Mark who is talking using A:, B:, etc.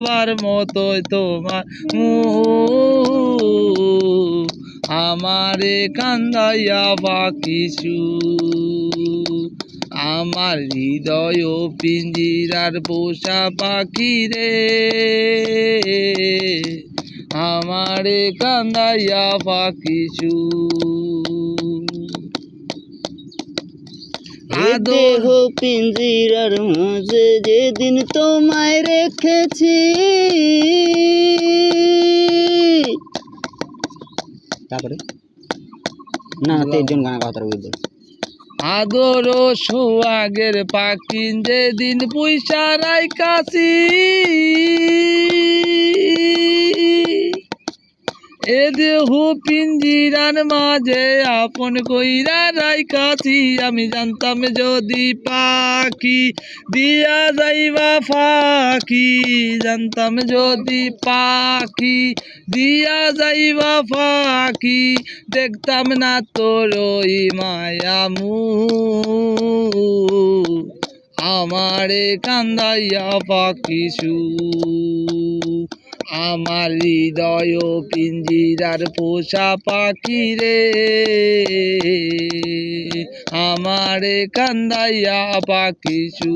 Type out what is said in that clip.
A: বার মতোই তোমার মুহ আমারে কান্দাইয়া পাখিছু আমার হৃদয় পিঞ্জিরার পোষা পাখি রে আমারে কান্দাইয়া পাখিছু
B: দেহ পিঞ্জিরার মাঝে যেদিন তোমায় রেখেছি তারপরে না তেজন গানা কথা বলবো
A: আদর সোহাগের পাখি যেদিন পয়সা রাইকাছি এ দেহ পিঞ্জিরার মাঝে আপন কইরা রাইকাছি আমি জানতাম যদি পাখি দিয়া যাইবা ফাঁকি জানতাম যদি পাখি দিয়া যাইবা ফাঁকি দেখতাম না তোর ওই মায়ামু আমারে কান্দাইয়া পাখিছু আমার হৃদয় পিঞ্জিরার পোষা পাখি রে আমারে কান্দাইয়া পাখিছু।